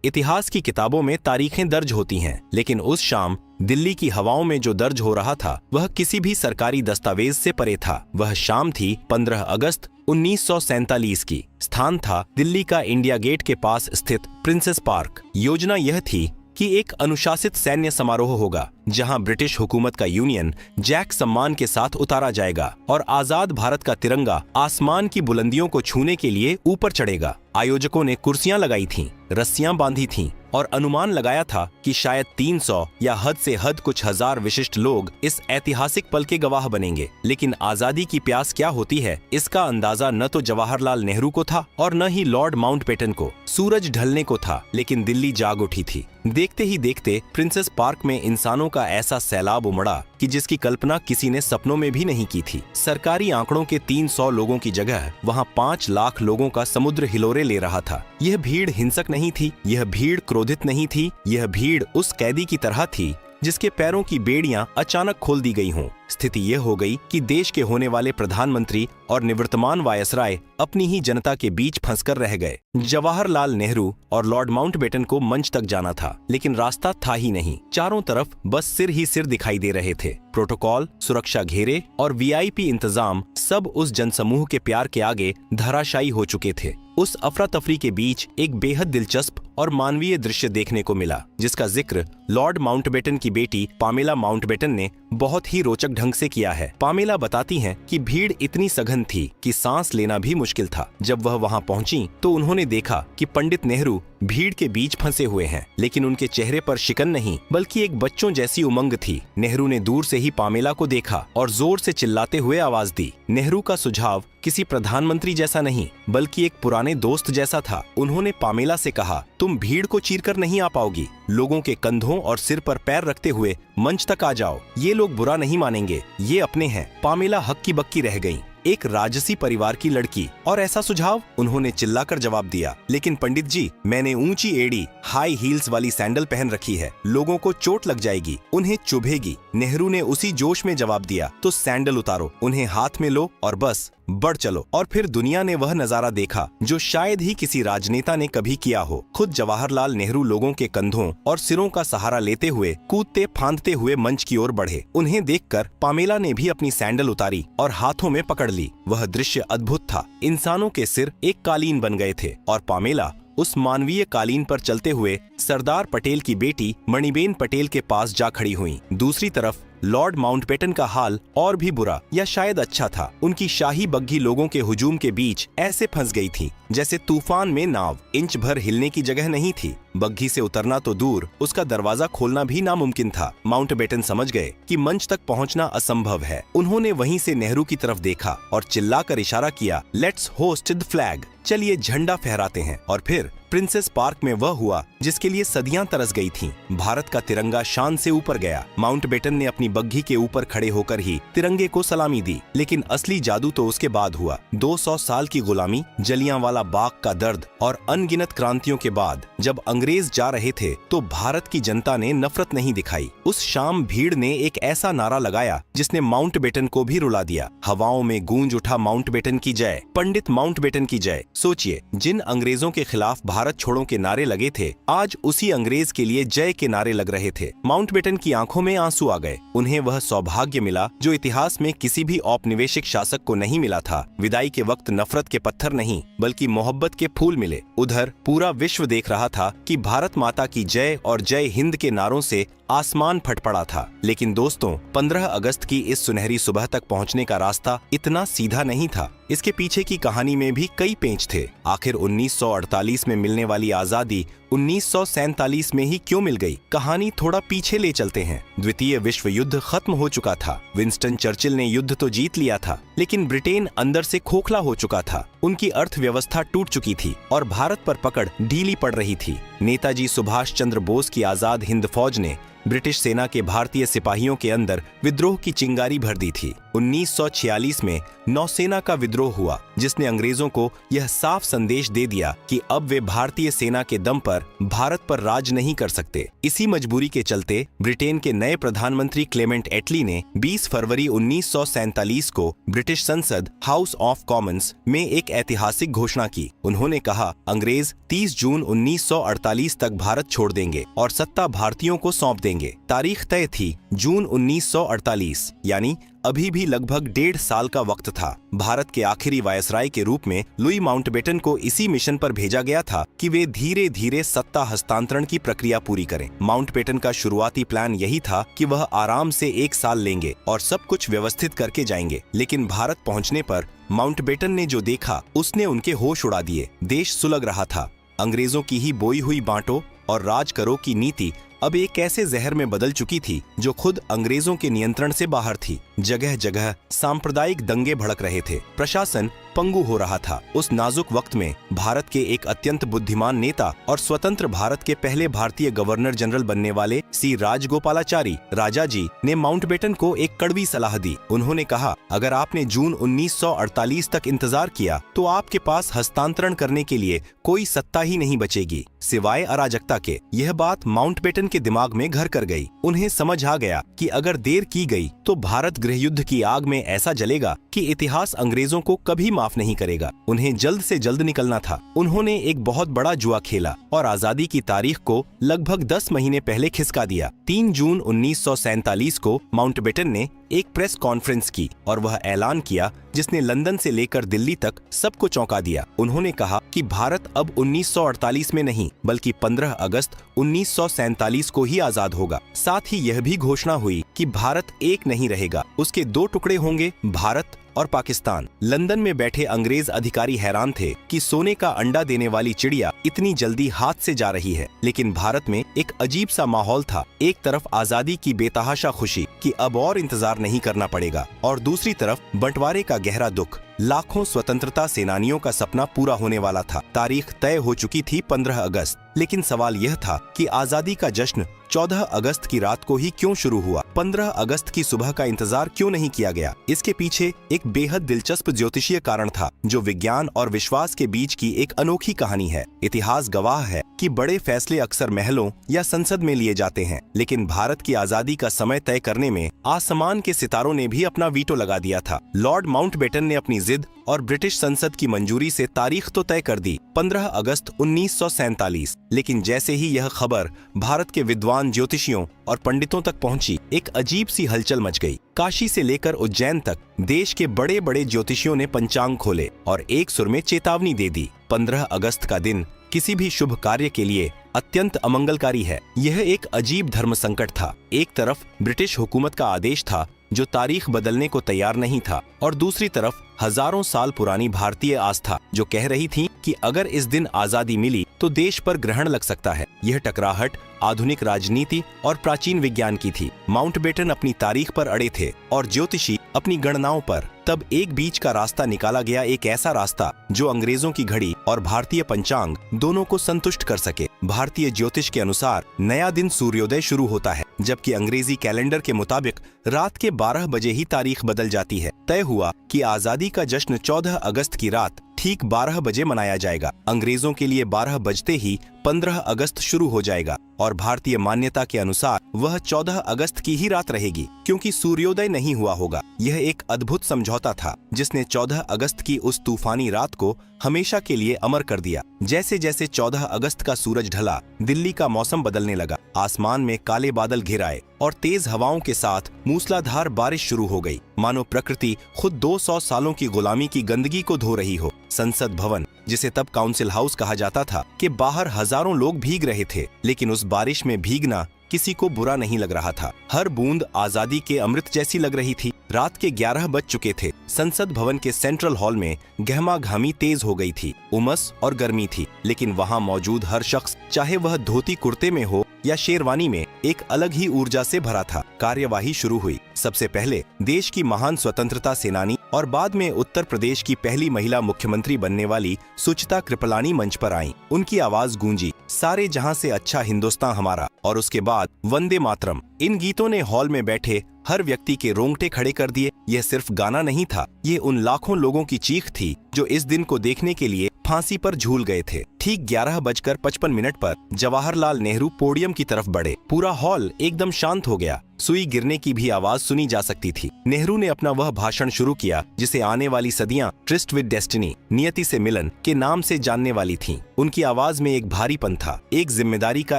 इतिहास की किताबों में तारीखें दर्ज होती हैं, लेकिन उस शाम दिल्ली की हवाओं में जो दर्ज हो रहा था वह किसी भी सरकारी दस्तावेज से परे था। वह शाम थी 15 अगस्त 1947 की। स्थान था दिल्ली का इंडिया गेट के पास स्थित प्रिंसेस पार्क। योजना यह थी कि एक अनुशासित सैन्य समारोह होगा जहां ब्रिटिश हुकूमत का यूनियन जैक सम्मान के साथ उतारा जाएगा और आजाद भारत का तिरंगा आसमान की बुलंदियों को छूने के लिए ऊपर चढ़ेगा। आयोजकों ने कुर्सियां लगाई थीं, रस्सियां बांधी थीं और अनुमान लगाया था कि शायद 300 या हद से हद कुछ हजार विशिष्ट लोग इस ऐतिहासिक पल के गवाह बनेंगे। लेकिन आजादी की प्यास क्या होती है, इसका अंदाजा न तो जवाहरलाल नेहरू को था और न ही लॉर्ड माउंटबेटन को। सूरज ढलने को था, लेकिन दिल्ली जाग उठी थी। देखते ही देखते प्रिंसेस पार्क में इंसानों का ऐसा सैलाब उमड़ा कि जिसकी कल्पना किसी ने सपनों में भी नहीं की थी। सरकारी आंकड़ों के 300 लोगों की जगह वहां 5 लाख लोगों का समुद्र हिलोरे ले रहा था। यह भीड़ हिंसक नहीं थी, यह भीड़ क्रोधित नहीं थी, यह भीड़ उस कैदी की तरह थी जिसके पैरों की बेड़ियां अचानक खोल दी गई हों। स्थिति यह हो गई कि देश के होने वाले प्रधानमंत्री और निवर्तमान वायसराय अपनी ही जनता के बीच फंसकर रह गए। जवाहरलाल नेहरू और लॉर्ड माउंटबेटन को मंच तक जाना था, लेकिन रास्ता था ही नहीं। चारों तरफ बस सिर ही सिर दिखाई दे रहे थे। प्रोटोकॉल, सुरक्षा घेरे और वीआईपी इंतजाम सब उस जनसमूह के प्यार के आगे धराशायी हो चुके थे। उस अफरा तफरी के बीच एक बेहद दिलचस्प और मानवीय दृश्य देखने को मिला, जिसका जिक्र लॉर्ड माउंटबेटन की बेटी पामेला माउंटबेटन ने बहुत ही रोचक ढंग से किया है। पामेला बताती हैं कि भीड़ इतनी सघन थी कि सांस लेना भी मुश्किल था। जब वह वहां पहुंची तो उन्होंने देखा कि पंडित नेहरू भीड़ के बीच फंसे हुए हैं, लेकिन उनके चेहरे पर शिकन नहीं बल्कि एक बच्चों जैसी उमंग थी। नेहरू ने दूर से ही पामेला को देखा और जोर से चिल्लाते हुए आवाज दी। नेहरू का सुझाव किसी प्रधानमंत्री जैसा नहीं बल्कि एक पुराने दोस्त जैसा था। उन्होंने पामेला से कहा, तुम भीड़ को चीरकर नहीं आ पाओगी, लोगों के कंधों और सिर पर पैर रखते हुए मंच तक आ जाओ। ये लोग बुरा नहीं मानेंगे, ये अपने हैं। पामेला हक्की बक्की रह गईं। एक राजसी परिवार की लड़की, और ऐसा सुझाव? उन्होंने चिल्लाकर जवाब दिया, लेकिन पंडित जी, मैंने ऊंची एड़ी हाई हील्स वाली सैंडल पहन रखी है, लोगों को चोट लग जाएगी, उन्हें चुभेगी। नेहरू ने उसी जोश में जवाब दिया, तो सैंडल उतारो, उन्हें हाथ में लो और बस बढ़ चलो। और फिर दुनिया ने वह नजारा देखा जो शायद ही किसी राजनेता ने कभी किया हो। खुद जवाहरलाल नेहरू लोगों के कंधों और सिरों का सहारा लेते हुए कूदते फांदते हुए मंच की ओर बढ़े। उन्हें देखकर पामेला ने भी अपनी सैंडल उतारी और हाथों में पकड़ ली। वह दृश्य अद्भुत था। इंसानों के सिर एक कालीन बन गए थे और पामेला उस मानवीय कालीन पर चलते हुए सरदार पटेल की बेटी मणिबेन पटेल के पास जा खड़ी हुई। दूसरी तरफ लॉर्ड माउंटबेटन का हाल और भी बुरा या शायद अच्छा था। उनकी शाही बग्घी लोगों के हुजूम के बीच ऐसे फंस गई थी जैसे तूफान में नाव। इंच भर हिलने की जगह नहीं थी। बग्घी से उतरना तो दूर, उसका दरवाजा खोलना भी नामुमकिन था। माउंटबेटन समझ गए कि मंच तक पहुंचना असंभव है। उन्होंने वहीं से नेहरू की तरफ देखा और चिल्लाकर इशारा किया, लेट्स होस्ट द फ्लैग, चलिए झंडा फहराते हैं। और फिर प्रिंसेस पार्क में वह हुआ जिसके लिए सदियां तरस गई थीं। भारत का तिरंगा शान से ऊपर गया। माउंटबेटन ने अपनी बग्घी के ऊपर खड़े होकर ही तिरंगे को सलामी दी, लेकिन असली जादू तो उसके बाद हुआ। 200 साल की गुलामी, जलियांवाला बाग का दर्द और अनगिनत क्रांतियों के बाद जब अंग्रेज जा रहे थे तो भारत की जनता ने नफरत नहीं दिखाई। उस शाम भीड़ ने एक ऐसा नारा लगाया जिसने माउंटबेटन को भी रुला दिया। हवाओं में गूंज उठा, माउंटबेटन की जय, पंडित माउंटबेटन की जय। सोचिए, जिन अंग्रेजों के खिलाफ भारत छोड़ो के नारे लगे थे, आज उसी अंग्रेज के लिए जय के नारे लग रहे थे। माउंटबेटन की आंखों में आंसू आ गए। उन्हें वह सौभाग्य मिला जो इतिहास में किसी भी औपनिवेशिक शासक को नहीं मिला था। विदाई के वक्त नफरत के पत्थर नहीं बल्कि मोहब्बत के फूल मिले। उधर पूरा विश्व देख रहा था कि भारत माता की जय और जय हिंद के नारों से आसमान फट पड़ा था। लेकिन दोस्तों, 15 अगस्त की इस सुनहरी सुबह तक पहुंचने का रास्ता इतना सीधा नहीं था। इसके पीछे की कहानी में भी कई पेंच थे। आखिर 1948 में मिलने वाली आजादी 1947 में ही क्यों मिल गई? कहानी थोड़ा पीछे ले चलते हैं। द्वितीय विश्व युद्ध खत्म हो चुका था। विंस्टन चर्चिल ने युद्ध तो जीत लिया था, लेकिन ब्रिटेन अंदर से खोखला हो चुका था। उनकी अर्थव्यवस्था टूट चुकी थी और भारत पर पकड़ ढीली पड़ रही थी। नेताजी सुभाष चंद्र बोस की आजाद हिंद फौज ने ब्रिटिश सेना के भारतीय सिपाहियों के अंदर विद्रोह की चिंगारी भर दी थी। 1946 में नौसेना का विद्रोह हुआ, जिसने अंग्रेजों को यह साफ संदेश दे दिया कि अब वे भारतीय सेना के दम पर भारत पर राज नहीं कर सकते। इसी मजबूरी के चलते ब्रिटेन के नए प्रधानमंत्री क्लेमेंट एटली ने 20 फरवरी 1947 को ब्रिटिश संसद हाउस ऑफ कॉमन्स में एक ऐतिहासिक घोषणा की। उन्होंने कहा, अंग्रेज 30 जून 1948 तक भारत छोड़ देंगे और सत्ता भारतीयों को सौंप देंगे। तारीख तय थी जून 1948, यानी अभी भी लगभग 1.5 साल का वक्त था। भारत के आखिरी वायसराय के रूप में लुई माउंटबेटन को इसी मिशन पर भेजा गया था कि वे धीरे धीरे सत्ता हस्तांतरण की प्रक्रिया पूरी करें। माउंटबेटन का शुरुआती प्लान यही था कि वह आराम से 1 साल लेंगे और सब कुछ व्यवस्थित करके जाएंगे, लेकिन भारत पहुंचने पर माउंटबेटन ने जो देखा उसने उनके होश उड़ा दिए। देश सुलग रहा था। अंग्रेजों की ही बोई हुई बांटो और राज करो की नीति अब एक ऐसे जहर में बदल चुकी थी जो खुद अंग्रेजों के नियंत्रण से बाहर थी। जगह जगह सांप्रदायिक दंगे भड़क रहे थे। प्रशासन पंगु हो रहा था। उस नाजुक वक्त में भारत के एक अत्यंत बुद्धिमान नेता और स्वतंत्र भारत के पहले भारतीय गवर्नर जनरल बनने वाले सी राजगोपालाचारी राजा जी ने माउंटबेटन को एक कड़वी सलाह दी। उन्होंने कहा, अगर आपने जून 1948 तक इंतजार किया तो आपके पास हस्तांतरण करने के लिए कोई सत्ता ही नहीं बचेगी सिवाय अराजकता के। यह बात माउंटबेटन के दिमाग में घर कर गई। उन्हें समझ आ गया कि अगर देर की गई तो भारत गृहयुद्ध की आग में ऐसा जलेगा कि इतिहास अंग्रेजों को कभी माफ नहीं करेगा। उन्हें जल्द से जल्द निकलना था। उन्होंने एक बहुत बड़ा जुआ खेला और आजादी की तारीख को लगभग 10 महीने पहले खिसका दिया। 3 जून 1947 को माउंटबेटन ने एक प्रेस कॉन्फ्रेंस की और वह ऐलान किया जिसने लंदन से लेकर दिल्ली तक सबको चौंका दिया। उन्होंने कहा कि भारत अब 1948 में नहीं बल्कि 15 अगस्त 1947 को ही आजाद होगा। साथ ही यह भी घोषणा हुई कि भारत एक नहीं रहेगा, उसके 2 टुकड़े होंगे, भारत और पाकिस्तान। लंदन में बैठे अंग्रेज अधिकारी हैरान थे कि सोने का अंडा देने वाली चिड़िया इतनी जल्दी हाथ से जा रही है। लेकिन भारत में एक अजीब सा माहौल था। एक तरफ आजादी की बेतहाशा खुशी कि अब और इंतजार नहीं करना पड़ेगा और दूसरी तरफ बंटवारे का गहरा दुख। लाखों स्वतंत्रता सेनानियों का सपना पूरा होने वाला था। तारीख तय हो चुकी थी 15 अगस्त, लेकिन सवाल यह था कि आजादी का जश्न 14 अगस्त की रात को ही क्यों शुरू हुआ? 15 अगस्त की सुबह का इंतजार क्यों नहीं किया गया? इसके पीछे एक बेहद दिलचस्प ज्योतिषीय कारण था जो विज्ञान और विश्वास के बीच की एक अनोखी कहानी है। इतिहास गवाह है कि बड़े फैसले अक्सर महलों या संसद में लिए जाते हैं, लेकिन भारत की आजादी का समय तय करने में आसमान के सितारों ने भी अपना वीटो लगा दिया था। लॉर्ड माउंटबेटन ने अपनी जिद और ब्रिटिश संसद की मंजूरी से तारीख तो तय कर दी, 15 अगस्त 1947। लेकिन जैसे ही यह खबर भारत के विद्वान ज्योतिषियों और पंडितों तक पहुंची, एक अजीब सी हलचल मच गई। काशी से लेकर उज्जैन तक देश के बड़े बड़े ज्योतिषियों ने पंचांग खोले और एक सुर में चेतावनी दे दी। 15 अगस्त का दिन किसी भी शुभ कार्य के लिए अत्यंत अमंगलकारी है। यह एक अजीब धर्म संकट था। एक तरफ ब्रिटिश हुकूमत का आदेश था जो तारीख बदलने को तैयार नहीं था, और दूसरी तरफ हजारों साल पुरानी भारतीय आस्था जो कह रही थी कि अगर इस दिन आजादी मिली तो देश पर ग्रहण लग सकता है। यह टकराहट आधुनिक राजनीति और प्राचीन विज्ञान की थी। माउंटबेटन अपनी तारीख पर अड़े थे और ज्योतिषी अपनी गणनाओं पर। तब एक बीच का रास्ता निकाला गया, एक ऐसा रास्ता जो अंग्रेजों की घड़ी और भारतीय पंचांग दोनों को संतुष्ट कर सके। भारतीय ज्योतिष के अनुसार नया दिन सूर्योदय शुरू होता है, जबकि अंग्रेजी कैलेंडर के मुताबिक रात के 12 बजे ही तारीख बदल जाती है। तय हुआ कि आजादी का जश्न 14 अगस्त की रात ठीक 12 बजे मनाया जाएगा। अंग्रेजों के लिए 12 बजते ही 15 अगस्त शुरू हो जाएगा और भारतीय मान्यता के अनुसार वह 14 अगस्त की ही रात रहेगी, क्योंकि सूर्योदय नहीं हुआ होगा। यह एक अद्भुत समझौता था जिसने 14 अगस्त की उस तूफानी रात को हमेशा के लिए अमर कर दिया। जैसे जैसे 14 अगस्त का सूरज ढला, दिल्ली का मौसम बदलने लगा। आसमान में काले बादल घिर आए और तेज हवाओं के साथ मूसलाधार बारिश शुरू हो गई, मानो प्रकृति खुद 200 सालों की गुलामी की गंदगी को धो रही हो। संसद भवन, जिसे तब काउंसिल हाउस कहा जाता था, के बाहर हजारों लोग भीग रहे थे, लेकिन उस बारिश में भीगना किसी को बुरा नहीं लग रहा था। हर बूंद आजादी के अमृत जैसी लग रही थी। रात के 11 बज चुके थे। संसद भवन के सेंट्रल हॉल में गहमागहमी तेज हो गई थी। उमस और गर्मी थी, लेकिन वहां मौजूद हर शख्स, चाहे वह धोती कुर्ते में हो या शेरवानी में, एक अलग ही ऊर्जा से भरा था। कार्यवाही शुरू हुई। सबसे पहले देश की महान स्वतंत्रता सेनानी और बाद में उत्तर प्रदेश की पहली महिला मुख्यमंत्री बनने वाली सुचिता कृपलानी मंच पर आईं। उनकी आवाज गूंजी, सारे जहां से अच्छा हिंदुस्तान हमारा, और उसके बाद वंदे मातरम। इन गीतों ने हॉल में बैठे हर व्यक्ति के रोंगटे खड़े कर दिए। यह सिर्फ गाना नहीं था, ये उन लाखों लोगों की चीख थी जो इस दिन को देखने के लिए फांसी पर झूल गए थे। ठीक 11:55 पर जवाहरलाल नेहरू पोडियम की तरफ बढ़े। पूरा हॉल एकदम शांत हो गया। सुई गिरने की भी आवाज सुनी जा सकती थी। नेहरू ने अपना वह भाषण शुरू किया जिसे आने वाली सदियां ट्रिस्ट विद डेस्टिनी, नियति से मिलन के नाम से जानने वाली थीं। उनकी आवाज में एक भारीपन था, एक जिम्मेदारी का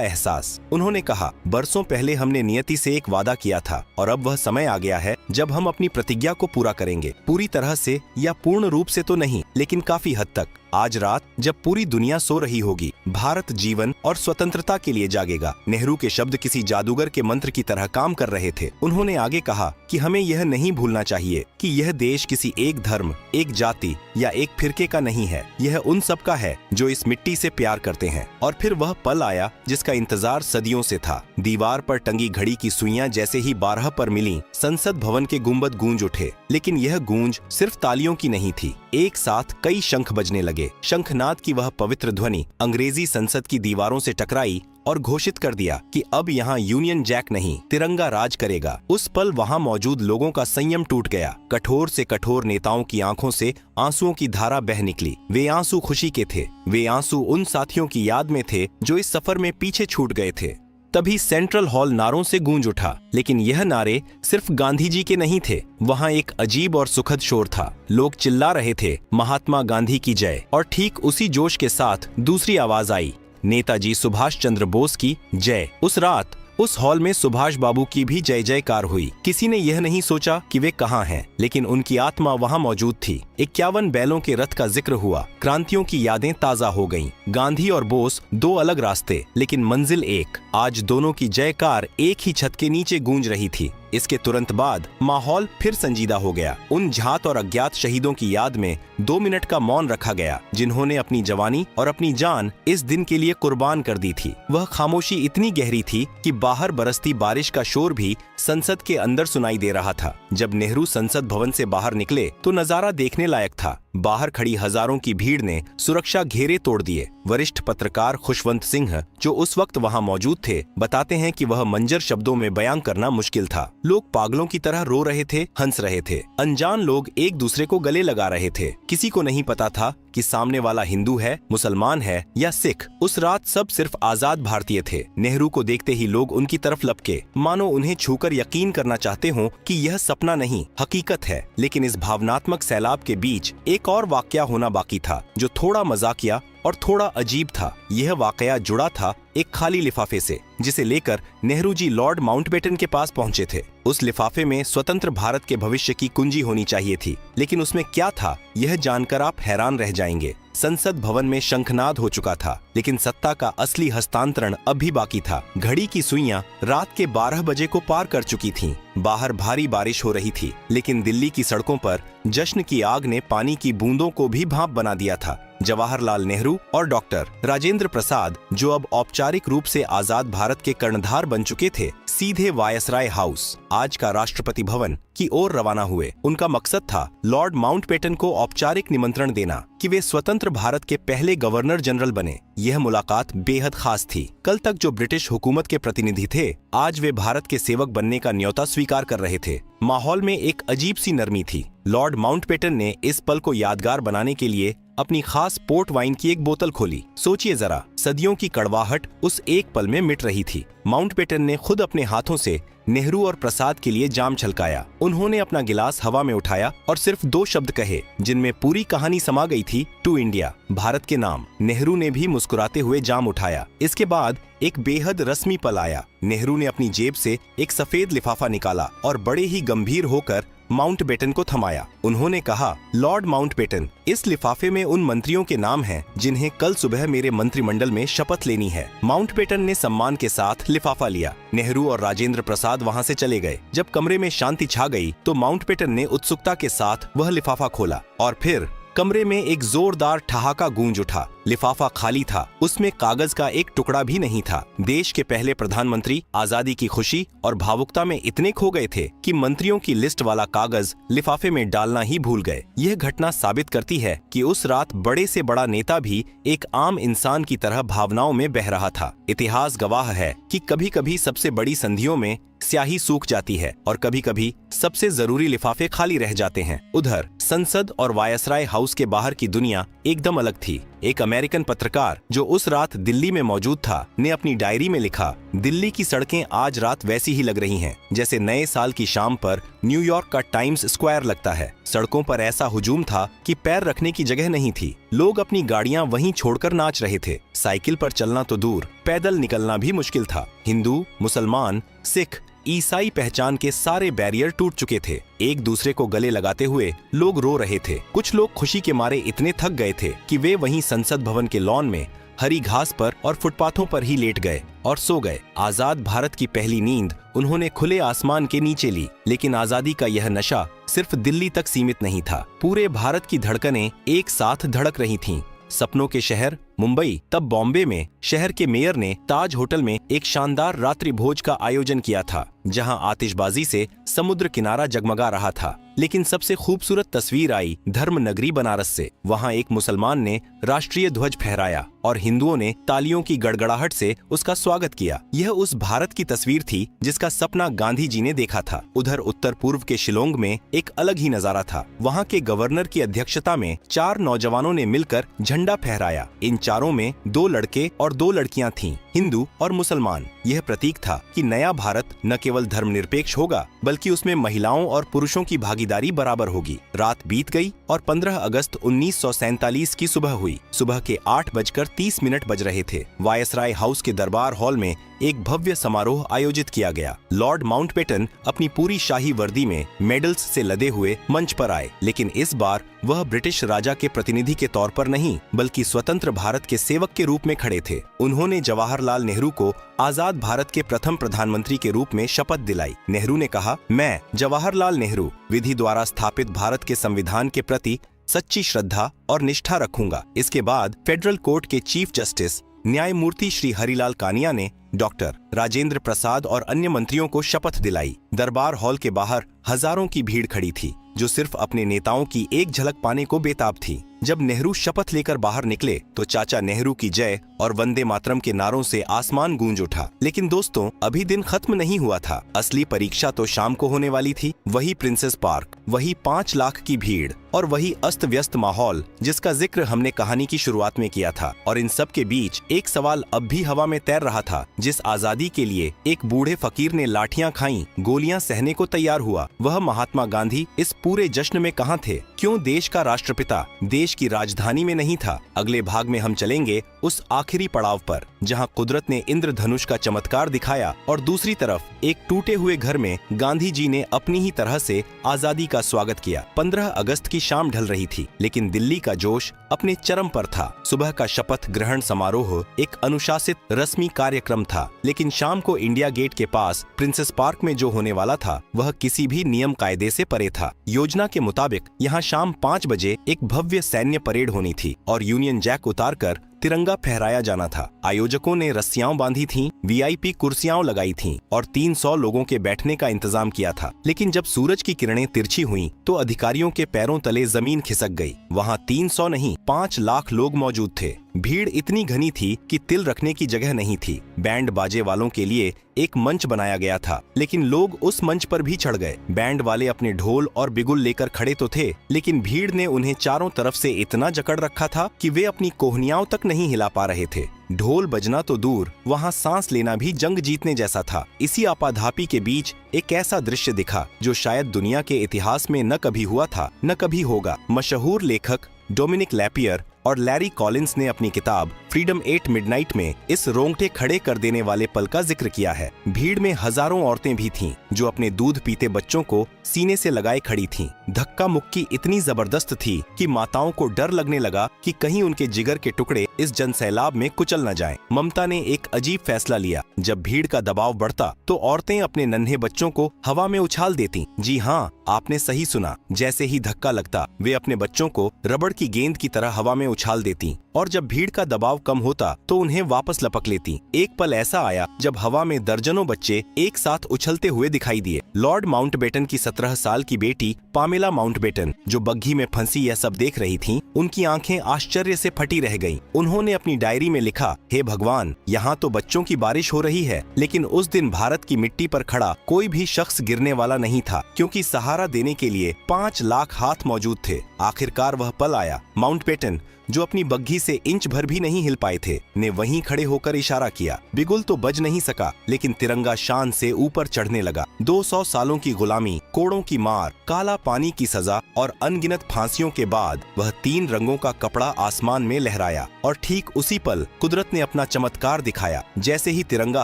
एहसास। उन्होंने कहा, बरसों पहले हमने नियति से एक वादा किया था और अब वह समय आ गया है जब हम अपनी प्रतिज्ञा को पूरा करेंगे। पूरी तरह से या पूर्ण रूप से तो नहीं, लेकिन काफी हद तक। आज रात जब पूरी दुनिया सो रही होगी, भारत जीवन और स्वतंत्रता के लिए जागेगा। नेहरू के शब्द किसी जादूगर के मंत्र की तरह काम कर रहे थे। उन्होंने आगे कहा कि हमें यह नहीं भूलना चाहिए कि यह देश किसी एक धर्म, एक जाति या एक फिरके का नहीं है। यह उन सब का है जो इस मिट्टी से प्यार करते हैं। और फिर वह पल आया जिसका इंतजार सदियों से था। दीवार पर टंगी घड़ी की सुइयां जैसे ही 12 पर मिली, संसद भवन के गुंबद गूंज उठे। लेकिन यह गूंज सिर्फ तालियों की नहीं थी। एक साथ कई शंख बजने लगे। शंखनाद की वह पवित्र ध्वनि अंग्रेजी संसद की दीवारों से टकराई और घोषित कर दिया कि अब यहाँ यूनियन जैक नहीं, तिरंगा राज करेगा। उस पल वहाँ मौजूद लोगों का संयम टूट गया। कठोर से कठोर नेताओं की आंखों से आंसुओं की धारा बह निकली। वे आंसू खुशी के थे, वे आंसू उन साथियों की याद में थे जो इस सफर में पीछे छूट गए थे। तभी सेंट्रल हॉल नारों से गूंज उठा, लेकिन यह नारे सिर्फ गांधी जी के नहीं थे। वहाँ एक अजीब और सुखद शोर था। लोग चिल्ला रहे थे, महात्मा गांधी की जय। और ठीक उसी जोश के साथ दूसरी आवाज आई, नेताजी सुभाष चंद्र बोस की जय। उस रात उस हॉल में सुभाष बाबू की भी जय जयकार हुई। किसी ने यह नहीं सोचा कि वे कहाँ हैं, लेकिन उनकी आत्मा वहाँ मौजूद थी। 51 बैलों के रथ का जिक्र हुआ। क्रांतियों की यादें ताजा हो गईं। गांधी और बोस दो अलग रास्ते, लेकिन मंजिल एक। आज दोनों की जयकार एक ही छत के नीचे गूंज रही थी। इसके तुरंत बाद माहौल फिर संजीदा हो गया। उन झात और अज्ञात शहीदों की याद में 2 मिनट का मौन रखा गया, जिन्होंने अपनी जवानी और अपनी जान इस दिन के लिए कुर्बान कर दी थी। वह खामोशी इतनी गहरी थी कि बाहर बरसती बारिश का शोर भी संसद के अंदर सुनाई दे रहा था। जब नेहरू संसद भवन से बाहर निकले तो नजारा देखने लायक था। बाहर खड़ी हजारों की भीड़ ने सुरक्षा घेरे तोड़ दिए। वरिष्ठ पत्रकार खुशवंत सिंह, जो उस वक्त वहां मौजूद थे, बताते हैं कि वह मंजर शब्दों में बयां करना मुश्किल था। लोग पागलों की तरह रो रहे थे, हंस रहे थे। अनजान लोग एक दूसरे को गले लगा रहे थे। किसी को नहीं पता था कि सामने वाला हिंदू है, मुसलमान है या सिख। उस रात सब सिर्फ आजाद भारतीय थे। नेहरू को देखते ही लोग उनकी तरफ लपके, मानो उन्हें छूकर यकीन करना चाहते हों कि यह सपना नहीं, हकीकत है। लेकिन इस भावनात्मक सैलाब के बीच एक और वाकया होना बाकी था, जो थोड़ा मजाकिया और थोड़ा अजीब था। यह वाकया जुड़ा था एक खाली लिफाफे से, जिसे लेकर नेहरू जी लॉर्ड माउंटबेटन के पास पहुंचे थे। उस लिफाफे में स्वतंत्र भारत के भविष्य की कुंजी होनी चाहिए थी, लेकिन उसमें क्या था, यह जानकर आप हैरान रह जाएंगे। संसद भवन में शंखनाद हो चुका था, लेकिन सत्ता का असली हस्तांतरण अभी बाकी था। घड़ी की सुइयां रात के 12 बजे को पार कर चुकी थीं। बाहर भारी बारिश हो रही थी, लेकिन दिल्ली की सड़कों पर जश्न की आग ने पानी की बूंदों को भी भाप बना दिया था। जवाहरलाल नेहरू और डॉक्टर राजेंद्र प्रसाद, जो अब औपचारिक रूप से आजाद भारत के कर्णधार बन चुके थे, सीधे वायसराय हाउस, आज का राष्ट्रपति भवन, की ओर रवाना हुए। उनका मकसद था लॉर्ड माउंटबेटन को औपचारिक निमंत्रण देना कि वे स्वतंत्र भारत के पहले गवर्नर जनरल बने। यह मुलाकात बेहद खास थी। कल तक जो ब्रिटिश हुकूमत के प्रतिनिधि थे, आज वे भारत के सेवक बनने का न्योता स्वीकार कर रहे थे। माहौल में एक अजीब सी नरमी थी। लॉर्ड माउंटबेटन ने इस पल को यादगार बनाने के लिए अपनी खास पोर्ट वाइन की एक बोतल खोली। सोचिए जरा, सदियों की कड़वाहट उस एक पल में मिट रही थी। माउंटबेटन ने खुद अपने हाथों से नेहरू और प्रसाद के लिए जाम छलकाया। उन्होंने अपना गिलास हवा में उठाया और सिर्फ 2 शब्द कहे, जिनमें पूरी कहानी समा गई थी, टू इंडिया, भारत के नाम। नेहरू ने भी मुस्कुराते हुए जाम उठाया। इसके बाद एक बेहद रस्मी पल आया। नेहरू ने अपनी जेब से एक सफेद लिफाफा निकाला और बड़े ही गंभीर होकर माउंटबेटन को थमाया। उन्होंने कहा, लॉर्ड माउंटबेटन, इस लिफाफे में उन मंत्रियों के नाम हैं जिन्हें कल सुबह मेरे मंत्रिमंडल में शपथ लेनी है। माउंटबेटन ने सम्मान के साथ लिफाफा लिया। नेहरू और राजेंद्र प्रसाद वहां से चले गए। जब कमरे में शांति छा गई तो माउंटबेटन ने उत्सुकता के साथ वह लिफाफा खोला और फिर कमरे में एक जोरदार ठहाका गूंज उठा। लिफाफा खाली था, उसमें कागज का एक टुकड़ा भी नहीं था। देश के पहले प्रधानमंत्री आजादी की खुशी और भावुकता में इतने खो गए थे कि मंत्रियों की लिस्ट वाला कागज लिफाफे में डालना ही भूल गए। यह घटना साबित करती है कि उस रात बड़े से बड़ा नेता भी एक आम इंसान की तरह भावनाओं में बह रहा था। इतिहास गवाह है कि कभी कभी सबसे बड़ी संधियों में स्याही सूख जाती है और कभी कभी सबसे जरूरी लिफाफे खाली रह जाते हैं। उधर संसद और वायसराय हाउस के बाहर की दुनिया एकदम अलग थी। एक अमेरिकन पत्रकार जो उस रात दिल्ली में मौजूद था ने अपनी डायरी में लिखा, दिल्ली की सड़कें आज रात वैसी ही लग रही हैं जैसे नए साल की शाम पर न्यूयॉर्क का टाइम्स स्क्वायर लगता है। सड़कों पर ऐसा हुजूम था कि पैर रखने की जगह नहीं थी। लोग अपनी गाड़ियां वहीं छोड़कर नाच रहे थे। साइकिल पर चलना तो दूर, पैदल निकलना भी मुश्किल था। हिंदू, मुसलमान, सिख, ईसाई पहचान के सारे बैरियर टूट चुके थे। एक दूसरे को गले लगाते हुए लोग रो रहे थे। कुछ लोग खुशी के मारे इतने थक गए थे कि वे वहीं संसद भवन के लॉन में हरी घास पर और फुटपाथों पर ही लेट गए और सो गए। आजाद भारत की पहली नींद उन्होंने खुले आसमान के नीचे ली। लेकिन आजादी का यह नशा सिर्फ दिल्ली तक सीमित नहीं था। पूरे भारत की धड़कनें एक साथ धड़क रही थीं। सपनों के शहर मुंबई, तब बॉम्बे में शहर के मेयर ने ताज होटल में एक शानदार रात्रि भोज का आयोजन किया था, जहां आतिशबाजी से समुद्र किनारा जगमगा रहा था। लेकिन सबसे खूबसूरत तस्वीर आई धर्म नगरी बनारस से। वहां एक मुसलमान ने राष्ट्रीय ध्वज फहराया और हिंदुओं ने तालियों की गड़गड़ाहट से उसका स्वागत किया। यह उस भारत की तस्वीर थी जिसका सपना गांधी जी ने देखा था। उधर उत्तर पूर्व के शिलोंग में एक अलग ही नजारा था। वहां के गवर्नर की अध्यक्षता में 4 नौजवानों ने मिलकर झंडा फहराया। इन चारों में 2 लड़के और 2 लड़कियां थीं, हिंदू और मुसलमान। यह प्रतीक था कि नया भारत न केवल धर्मनिरपेक्ष होगा बल्कि उसमें महिलाओं और पुरुषों की भागीदारी बराबर होगी। रात बीत गई और 15 अगस्त 1947 की सुबह हुई। सुबह के 8:30 बज रहे थे। वायसराय हाउस के दरबार हॉल में एक भव्य समारोह आयोजित किया गया। लॉर्ड माउंटबेटन अपनी पूरी शाही वर्दी में मेडल्स से लदे हुए मंच पर आए, लेकिन इस बार वह ब्रिटिश राजा के प्रतिनिधि के तौर पर नहीं बल्कि स्वतंत्र भारत के सेवक के रूप में खड़े थे। उन्होंने जवाहरलाल नेहरू को आजाद भारत के प्रथम प्रधानमंत्री के रूप में शपथ दिलाई। नेहरू ने कहा, मैं जवाहरलाल नेहरू विधि द्वारा स्थापित भारत के संविधान के प्रति सच्ची श्रद्धा और निष्ठा रखूंगा। इसके बाद फेडरल कोर्ट के चीफ जस्टिस न्यायमूर्ति श्री हरिलाल कानिया ने डॉक्टर राजेंद्र प्रसाद और अन्य मंत्रियों को शपथ दिलाई। दरबार हॉल के बाहर हजारों की भीड़ खड़ी थी जो सिर्फ अपने नेताओं की एक झलक पाने को बेताब थी। जब नेहरू शपथ लेकर बाहर निकले तो चाचा नेहरू की जय और वंदे मातरम के नारों से आसमान गूंज उठा। लेकिन दोस्तों, अभी दिन खत्म नहीं हुआ था। असली परीक्षा तो शाम को होने वाली थी। वही प्रिंसेस पार्क, वही 5 लाख की भीड़ और वही अस्त व्यस्त माहौल जिसका जिक्र हमने कहानी की शुरुआत में किया था। और इन सब के बीच एक सवाल अब भी हवा में तैर रहा था। जिस आजादी के लिए एक बूढ़े फकीर ने लाठियां खाई, गोलियां सहने को तैयार हुआ, वह महात्मा गांधी इस पूरे जश्न में कहां थे? क्यों देश का राष्ट्रपिता देश की राजधानी में नहीं था? अगले भाग में हम चलेंगे उस आखिरी पड़ाव पर जहां कुदरत ने इंद्रधनुष का चमत्कार दिखाया और दूसरी तरफ एक टूटे हुए घर में गांधी जी ने अपनी ही तरह से आजादी का स्वागत किया। 15 अगस्त की शाम ढल रही थी, लेकिन दिल्ली का जोश अपने चरम पर था। सुबह का शपथ ग्रहण समारोह एक अनुशासित रस्मी कार्यक्रम था, लेकिन शाम को इंडिया गेट के पास प्रिंसेस पार्क में जो होने वाला था वह किसी भी नियम कायदे से परे था। योजना के मुताबिक यहाँ शाम 5 बजे एक भव्य सैन्य परेड होनी थी और यूनियन जैक उतारकर तिरंगा फहराया जाना था। आयोजकों ने रस्सियां बांधी थीं, वीआईपी कुर्सियां लगाई थीं और 300 लोगों के बैठने का इंतजाम किया था। लेकिन जब सूरज की किरणें तिरछी हुईं, तो अधिकारियों के पैरों तले जमीन खिसक गई। वहां 300 नहीं 5 लाख लोग मौजूद थे। भीड़ इतनी घनी थी कि तिल रखने की जगह नहीं थी। बैंड बाजे वालों के लिए एक मंच बनाया गया था, लेकिन लोग उस मंच पर भी चढ़ गए। बैंड वाले अपने ढोल और बिगुल लेकर खड़े तो थे, लेकिन भीड़ ने उन्हें चारों तरफ से इतना जकड़ रखा था कि वे अपनी कोहनियाओं तक नहीं हिला पा रहे थे। ढोल बजना तो दूर, वहां सांस लेना भी जंग जीतने जैसा था। इसी आपाधापी के बीच एक ऐसा दृश्य दिखा जो शायद दुनिया के इतिहास में न कभी हुआ था न कभी होगा। मशहूर लेखक डोमिनिक लैपियर और लैरी कॉलिंस ने अपनी किताब फ्रीडम एट मिडनाइट में इस रोंगटे खड़े कर देने वाले पल का जिक्र किया है। भीड़ में हजारों औरतें भी थीं जो अपने दूध पीते बच्चों को सीने से लगाए खड़ी थीं। धक्का मुक्की इतनी जबरदस्त थी कि माताओं को डर लगने लगा कि कहीं उनके जिगर के टुकड़े इस जनसैलाब में कुचल न जाएं। ममता ने एक अजीब फैसला लिया। जब भीड़ का दबाव बढ़ता तो औरतें अपने नन्हे बच्चों को हवा में उछाल देती। जी हाँ, आपने सही सुना। जैसे ही धक्का लगता वे अपने बच्चों को रबड़ की गेंद की तरह हवा में उछाल देती और जब भीड़ का दबाव कम होता तो उन्हें वापस लपक लेती। एक पल ऐसा आया जब हवा में दर्जनों बच्चे एक साथ उछलते हुए दिखाई दिए। लॉर्ड माउंटबेटन की 17 साल की बेटी पामेला माउंटबेटन जो बग्घी में फंसी यह सब देख रही थीं, उनकी आंखें आश्चर्य से फटी रह गईं। उन्होंने अपनी डायरी में लिखा, हे भगवान, यहाँ तो बच्चों की बारिश हो रही है, लेकिन उस दिन भारत की मिट्टी पर खड़ा कोई भी शख्स गिरने वाला नहीं था, क्योंकि सहारा देने के लिए 5 लाख हाथ मौजूद थे। आखिरकार वह पल आया। माउंटबेटन, जो अपनी बग्घी से इंच भर भी नहीं हिल पाए थे, ने वहीं खड़े होकर इशारा किया। बिगुल तो बज नहीं सका, लेकिन तिरंगा शान से ऊपर चढ़ने लगा। 200 सालों की गुलामी, कोड़ों की मार, काला पानी की सजा और अनगिनत फांसियों के बाद वह 3 रंगों का कपड़ा आसमान में लहराया। और ठीक उसी पल कुदरत ने अपना चमत्कार दिखाया। जैसे ही तिरंगा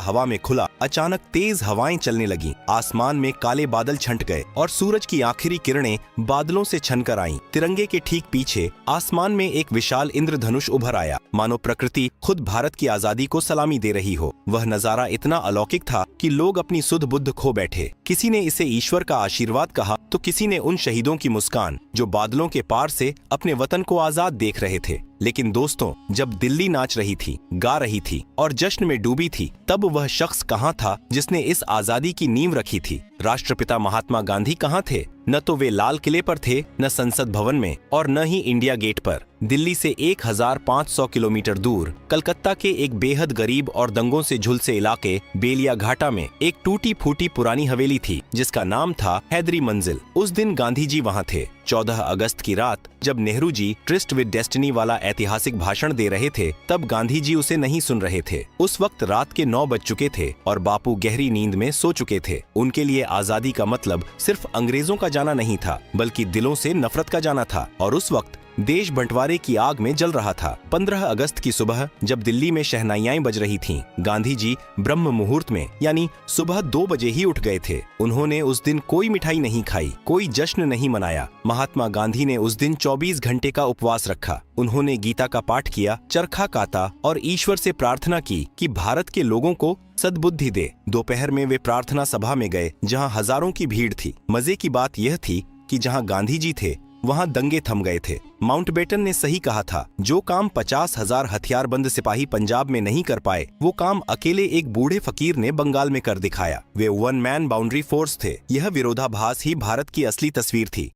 हवा में खुला, अचानक तेज हवाएं चलने लगीं। आसमान में काले बादल छंट गए और सूरज की आखिरी किरणें बादलों से छनकर आईं। तिरंगे के ठीक पीछे आसमान में एक विशाल इंद्रधनुष उभर आया, मानो प्रकृति खुद भारत की आजादी को सलामी दे रही हो। वह नजारा इतना अलौकिक था कि लोग अपनी सुध बुद्ध खो बैठे। किसी ने इसे ईश्वर का आशीर्वाद कहा, तो किसी ने उन शहीदों की मुस्कान जो बादलों के पार से अपने वतन को आजाद देख रहे थे। लेकिन दोस्तों, जब दिल्ली नाच रही थी, गा रही थी और जश्न में डूबी थी, तब वह शख्स कहाँ था जिसने इस आजादी की नींव रखी थी? राष्ट्रपिता महात्मा गांधी कहाँ थे? न तो वे लाल किले पर थे, न संसद भवन में, और न ही इंडिया गेट पर। दिल्ली से 1500 किलोमीटर दूर कलकत्ता के एक बेहद गरीब और दंगों से झुलसे इलाके बेलिया घाटा में एक टूटी फूटी पुरानी हवेली थी, जिसका नाम था हैदरी मंजिल। उस दिन गांधी जी वहाँ थे। 14 अगस्त की रात जब Nehru ji tourist with destiny वाला ऐतिहासिक भाषण दे रहे थे, तब गांधी जी उसे नहीं सुन रहे थे। उस वक्त रात के 9 बज चुके थे और बापू गहरी नींद में सो चुके थे। उनके लिए आजादी का मतलब सिर्फ अंग्रेजों का जाना नहीं था, बल्कि दिलों से नफरत का जाना था। और उस वक्त देश बंटवारे की आग में जल रहा था। 15 अगस्त की सुबह जब दिल्ली में शहनाइयां बज रही थीं, गांधी जी ब्रह्म मुहूर्त में यानी सुबह 2 बजे ही उठ गए थे। उन्होंने उस दिन कोई मिठाई नहीं खाई, कोई जश्न नहीं मनाया। महात्मा गांधी ने उस दिन 24 घंटे का उपवास रखा। उन्होंने गीता का पाठ किया, चरखा काता और ईश्वर से प्रार्थना की कि भारत के लोगों को सद्बुद्धि दे। दोपहर में वे प्रार्थना सभा में गए, जहां हजारों की भीड़ थी। मजे की बात यह थी कि जहां गांधी जी थे, वहां दंगे थम गए थे। माउंटबेटन ने सही कहा था, जो काम 50,000 हथियारबंद सिपाही पंजाब में नहीं कर पाए, वो काम अकेले एक बूढ़े फकीर ने बंगाल में कर दिखाया। वे 1 मैन बाउंड्री फोर्स थे। यह विरोधाभास ही भारत की असली तस्वीर थी।